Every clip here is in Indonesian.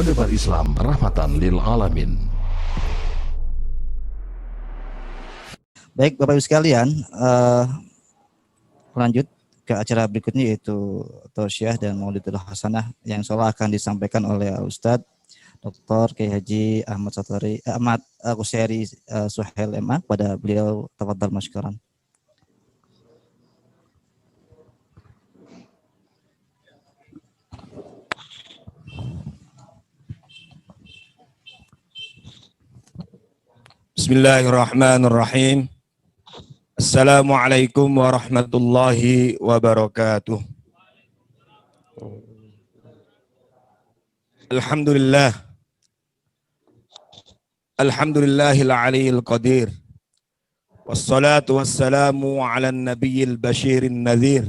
menebar Islam rahmatan lil alamin. Baik Bapak Ibu sekalian, lanjut ke acara berikutnya yaitu Tausiah dan Maulidul Hasanah yang insya Allah akan disampaikan oleh Ustadz Dr. Kiai Haji Ahmad Qusyari Suhail MA. Pada beliau tafadhal masykuran. Bismillahirrahmanirrahim. Assalamualaikum warahmatullahi wabarakatuh. Alhamdulillah. Alhamdulillahil aliyil qadir. Wassalatu wassalamu ala nabiyil bashirin nadhir.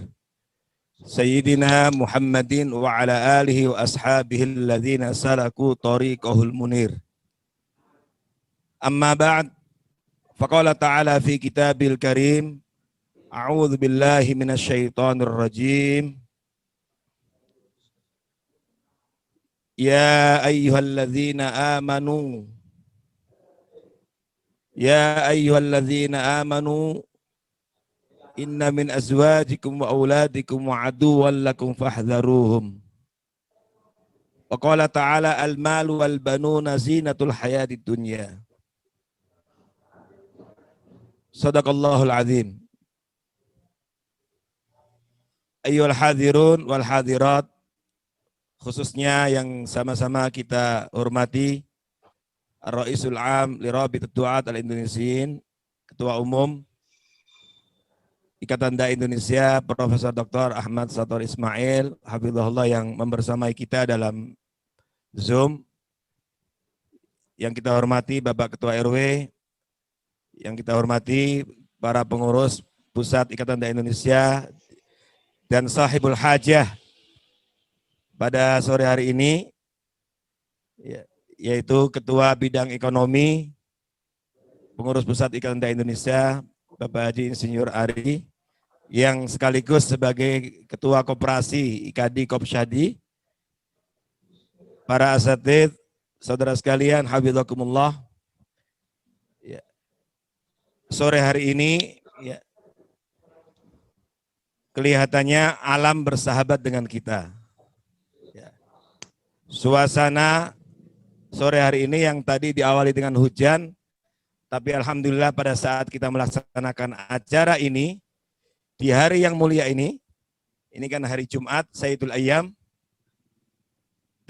Sayyidina Muhammadin wa ala alihi wa ashabihi alladhina salaku tariqahul munir. Amma ba'd. Faqala ta'ala fi kitabil karim, a'udzu billahi minasyaitonir rajim. Ya ayyuhalladzina amanu inna min azwajikum wa auladikum aduwwan lakum fahdharuhum. Wa qala ta'ala al-malu wal banuna zinatul hayatid dunya. Sadaqallahul azim. Ayyuhal hadirun wal hadirat, khususnya yang sama-sama kita hormati Ar-Raisul Am li Rabitatud Du'at Al-Indonesiyin, Ketua Umum Ikatan Dai Indonesia, Profesor Dr. Ahmad Sator Ismail, hafizahullah, yang membersamai kita dalam Zoom. Yang kita hormati Bapak Ketua RW, yang kita hormati para pengurus Pusat Ikatan Dai Indonesia dan sahibul hajah pada sore hari ini, yaitu Ketua Bidang Ekonomi Pengurus Pusat Ikatan Dai Indonesia, Bapak Haji Insinyur Ari, yang sekaligus sebagai Ketua Koperasi IKADI Kopsyadi, para asatidz, saudara sekalian, hafizakumullah. Sore hari ini kelihatannya alam bersahabat dengan kita. Suasana sore hari ini yang tadi diawali dengan hujan, tapi alhamdulillah pada saat kita melaksanakan acara ini, di hari yang mulia ini kan hari Jumat, Sayyidul Ayyam,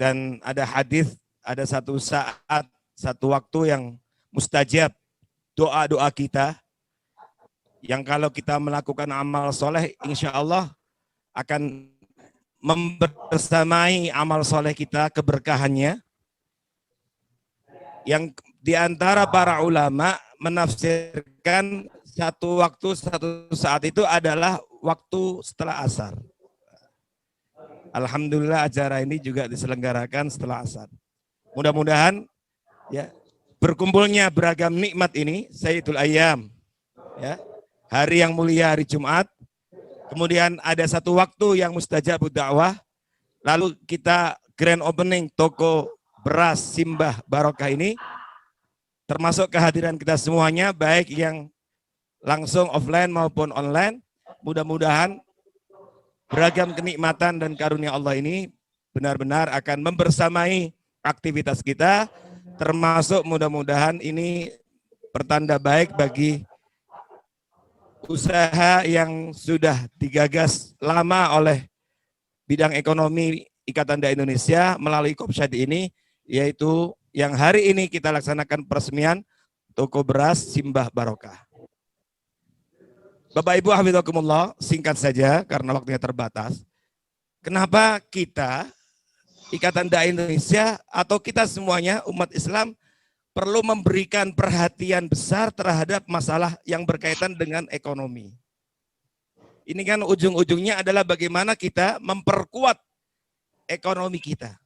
dan ada hadis, ada satu saat, satu waktu yang mustajab, doa-doa kita, yang kalau kita melakukan amal soleh, insya Allah akan membersamai amal soleh kita keberkahannya. Yang diantara para ulama menafsirkan satu waktu, satu saat itu adalah waktu setelah asar. Alhamdulillah acara ini juga diselenggarakan setelah asar. Mudah-mudahan berkumpulnya beragam nikmat ini, Sayyidul Ayyam, hari yang mulia, hari Jumat, kemudian ada satu waktu yang mustajabud dakwah, lalu kita grand opening toko beras Simbah Barokah ini, termasuk kehadiran kita semuanya, baik yang langsung offline maupun online. Mudah-mudahan beragam kenikmatan dan karunia Allah ini benar-benar akan membersamai aktivitas kita, termasuk mudah-mudahan ini pertanda baik bagi usaha yang sudah digagas lama oleh bidang ekonomi Ikatan Dai Indonesia melalui Kopsyadi ini, yaitu yang hari ini kita laksanakan peresmian toko beras Simbah Barokah. Bapak Ibu hafizakumullah, singkat saja karena waktunya terbatas. Kenapa kita Ikatan Dai Indonesia atau kita semuanya umat Islam perlu memberikan perhatian besar terhadap masalah yang berkaitan dengan ekonomi? Ini kan ujung-ujungnya adalah bagaimana kita memperkuat ekonomi kita.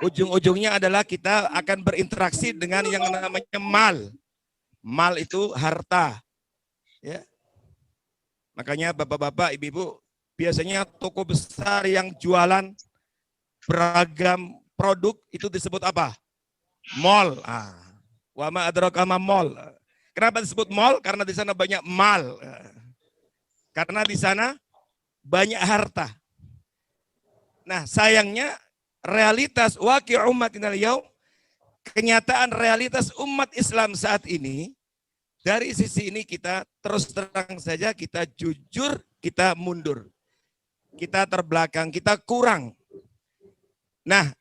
Ujung-ujungnya adalah kita akan berinteraksi dengan yang namanya mal. Mal itu harta. Ya. Makanya bapak-bapak, ibu-ibu, biasanya toko besar yang jualan beragam produk itu disebut apa? Mall. Wa ma adraka ma mall. Kenapa disebut mall? Karena di sana banyak mal. Karena di sana banyak harta. Nah, sayangnya realitas waqi' ummatina al-yaum, kenyataan realitas umat Islam saat ini, dari sisi ini kita terus terang saja, kita jujur, kita mundur. Kita terbelakang, kita kurang. Nah,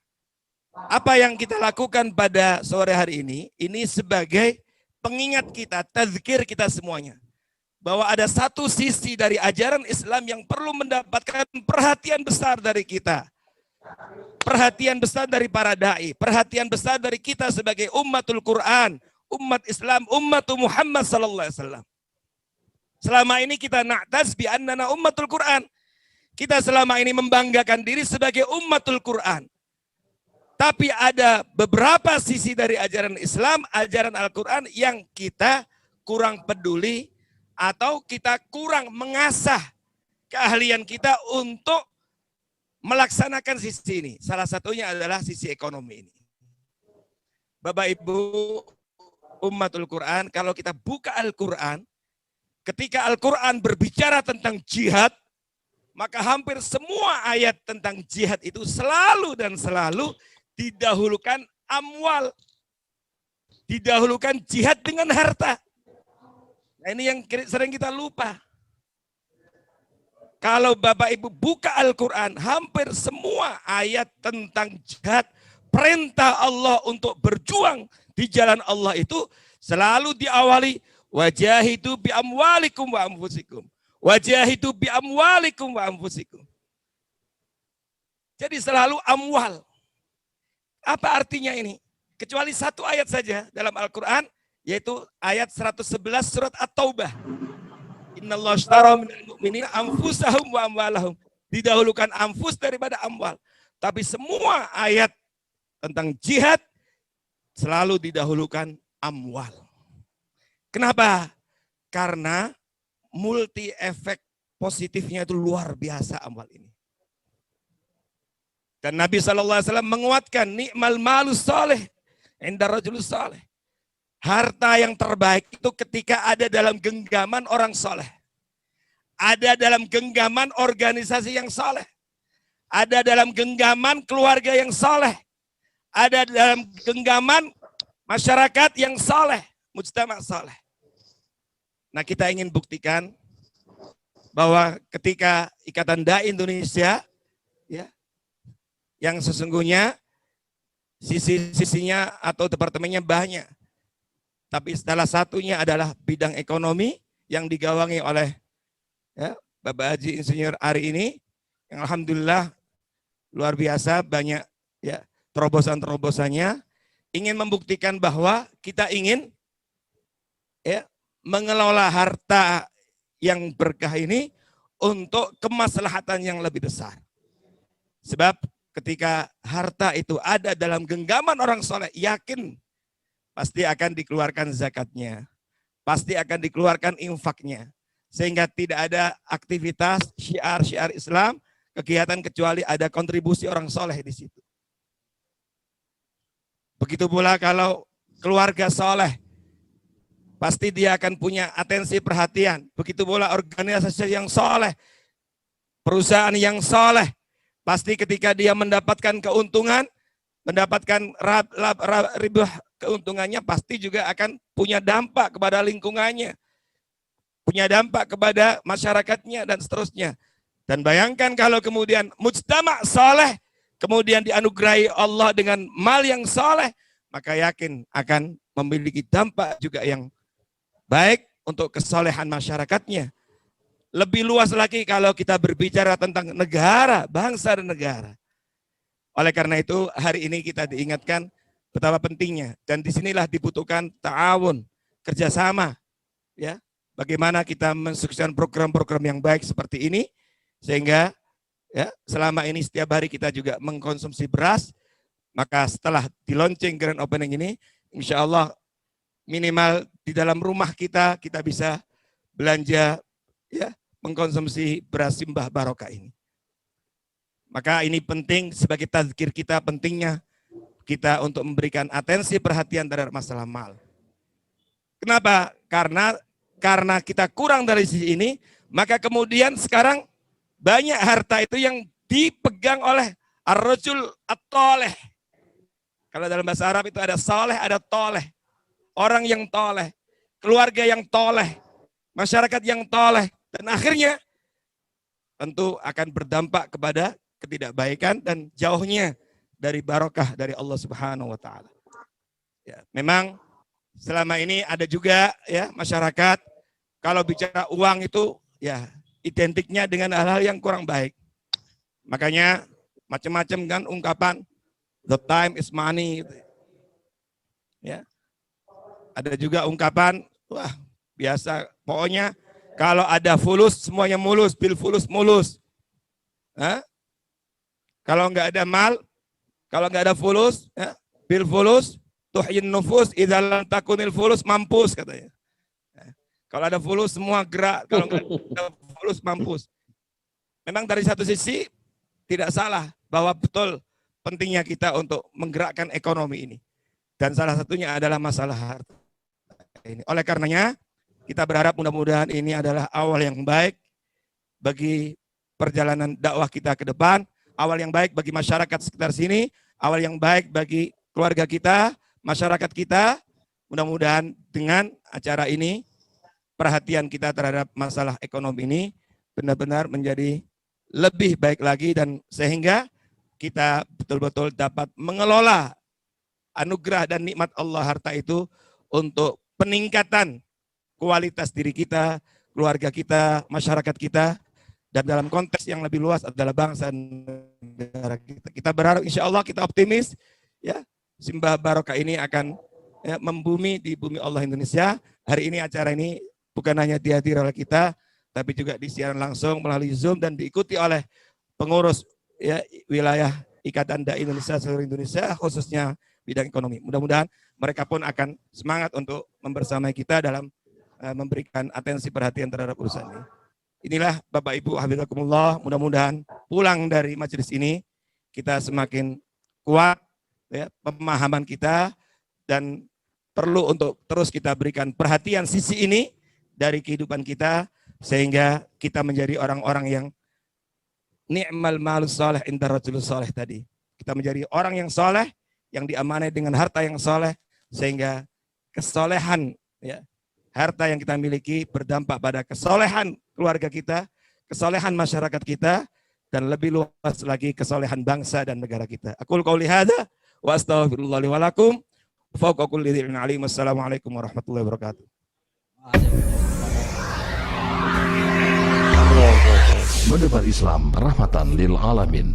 apa yang kita lakukan pada sore hari ini sebagai pengingat kita, tazkir kita semuanya. Bahwa ada satu sisi dari ajaran Islam yang perlu mendapatkan perhatian besar dari kita. Perhatian besar dari para da'i, perhatian besar dari kita sebagai ummatul Quran, umat Islam, umat Muhammad sallallahu alaihi wasallam. Selama ini kita na'taz bi annana ummatul Quran. Kita selama ini membanggakan diri sebagai ummatul Quran. Tapi ada beberapa sisi dari ajaran Islam, ajaran Al-Quran yang kita kurang peduli atau kita kurang mengasah keahlian kita untuk melaksanakan sisi ini. Salah satunya adalah sisi ekonomi ini. Bapak Ibu ummatul Quran, kalau kita buka Al-Quran, ketika Al-Quran berbicara tentang jihad, maka hampir semua ayat tentang jihad itu selalu dan selalu didahulukan amwal. Didahulukan jihad dengan harta. Nah, ini yang sering kita lupa. Kalau Bapak Ibu buka Al-Quran, hampir semua ayat tentang jihad, perintah Allah untuk berjuang di jalan Allah itu selalu diawali wajahidu bi amwalikum wa anfusikum. Wajahidu bi amwalikum wa anfusikum. Jadi selalu amwal. Apa artinya ini? Kecuali satu ayat saja dalam Al-Quran, yaitu ayat 111 surat At-Taubah. Innallaha ashtara minal mu'minina anfusahum wa amwalahum. Didahulukan anfus daripada amwal. Tapi semua ayat tentang jihad selalu didahulukan amwal. Kenapa? Karena multi efek positifnya itu luar biasa amwal ini. Dan Nabi SAW menguatkan ni'mal malus saleh inda rajulus saleh. Harta yang terbaik itu ketika ada dalam genggaman orang soleh. Ada dalam genggaman organisasi yang soleh. Ada dalam genggaman keluarga yang soleh. Ada dalam genggaman masyarakat yang soleh. Mujtama' soleh. Nah, kita ingin buktikan bahwa ketika Ikatan Dai Indonesia, ya, yang sesungguhnya sisi-sisinya atau departemennya banyak. Tapi salah satunya adalah bidang ekonomi yang digawangi oleh Bapak Haji Insinyur Ari ini, yang alhamdulillah luar biasa banyak ya terobosan-terobosannya, ingin membuktikan bahwa kita ingin mengelola harta yang berkah ini untuk kemaslahatan yang lebih besar. Sebab ketika harta itu ada dalam genggaman orang soleh, yakin pasti akan dikeluarkan zakatnya, pasti akan dikeluarkan infaknya, sehingga tidak ada aktivitas syiar-syiar Islam, kegiatan kecuali ada kontribusi orang soleh di situ. Begitu pula kalau keluarga soleh, pasti dia akan punya atensi perhatian. Begitu pula organisasi yang soleh, perusahaan yang soleh, pasti ketika dia mendapatkan keuntungan, mendapatkan riba keuntungannya, pasti juga akan punya dampak kepada lingkungannya, punya dampak kepada masyarakatnya dan seterusnya. Dan bayangkan kalau kemudian mujtama' soleh kemudian dianugerahi Allah dengan mal yang soleh, maka yakin akan memiliki dampak juga yang baik untuk kesolehan masyarakatnya. Lebih luas lagi kalau kita berbicara tentang negara, bangsa dan negara. Oleh karena itu hari ini kita diingatkan betapa pentingnya, dan disinilah dibutuhkan ta'awun, kerjasama, ya. Bagaimana kita mensukseskan program-program yang baik seperti ini, sehingga ya selama ini setiap hari kita juga mengkonsumsi beras, maka setelah di launching grand opening ini, insya Allah minimal di dalam rumah kita bisa belanja, ya, mengkonsumsi beras simbah barokah ini. Maka ini penting sebagai tazkir kita, pentingnya kita untuk memberikan atensi perhatian terhadap masalah mal. Kenapa? Karena kita kurang dari sisi ini, maka kemudian sekarang banyak harta itu yang dipegang oleh ar-rajul at-toleh. Kalau dalam bahasa Arab itu ada soleh, ada toleh. Orang yang toleh, keluarga yang toleh, masyarakat yang toleh. Dan akhirnya tentu akan berdampak kepada ketidakbaikan dan jauhnya dari barokah dari Allah Subhanahu wa taala. Ya, memang selama ini ada juga ya masyarakat kalau bicara uang itu ya identiknya dengan hal-hal yang kurang baik. Makanya macam-macam kan ungkapan the time is money. Ya. Ada juga ungkapan wah biasa pokoknya kalau ada fulus semuanya mulus, bil fulus mulus. Hah? Kalau nggak ada mal, kalau nggak ada fulus, ya, bil fulus tuhyin nufus idza lam takunil fulus mampus katanya. Kalau ada fulus semua gerak, kalau nggak ada fulus mampus. Memang dari satu sisi tidak salah bahwa betul pentingnya kita untuk menggerakkan ekonomi ini. Dan salah satunya adalah masalah harta ini. Oleh karenanya kita berharap mudah-mudahan ini adalah awal yang baik bagi perjalanan dakwah kita ke depan, awal yang baik bagi masyarakat sekitar sini, awal yang baik bagi keluarga kita, masyarakat kita. Mudah-mudahan dengan acara ini perhatian kita terhadap masalah ekonomi ini benar-benar menjadi lebih baik lagi dan sehingga kita betul-betul dapat mengelola anugerah dan nikmat Allah harta itu untuk peningkatan kualitas diri kita, keluarga kita, masyarakat kita, dan dalam konteks yang lebih luas adalah bangsa dan negara kita. Kita berharap insya Allah kita optimis ya simbah barokah ini akan ya, membumi di bumi Allah Indonesia. Hari ini acara ini bukan hanya dihadiri oleh kita, tapi juga disiaran langsung melalui Zoom dan diikuti oleh pengurus ya, wilayah Ikatan Dai Indonesia seluruh Indonesia, khususnya bidang ekonomi. Mudah-mudahan mereka pun akan semangat untuk membersamai kita dalam memberikan atensi perhatian terhadap urusan ini. Inilah Bapak Ibu hafizakumullah, mudah-mudahan pulang dari majelis ini kita semakin kuat ya, pemahaman kita dan perlu untuk terus kita berikan perhatian sisi ini dari kehidupan kita sehingga kita menjadi orang-orang yang ni'mal malus saleh inda rajulus saleh tadi. Kita menjadi orang yang saleh yang diamanai dengan harta yang saleh sehingga kesolehan ya, harta yang kita miliki berdampak pada kesolehan keluarga kita, kesolehan masyarakat kita, dan lebih luas lagi kesolehan bangsa dan negara kita. Aqul qouli hadza wa astaghfirullah li wa lakum. Fawqa kulli dzin alim. Assalamualaikum warahmatullahi wabarakatuh. Mendebar Islam rahmatan lil alamin.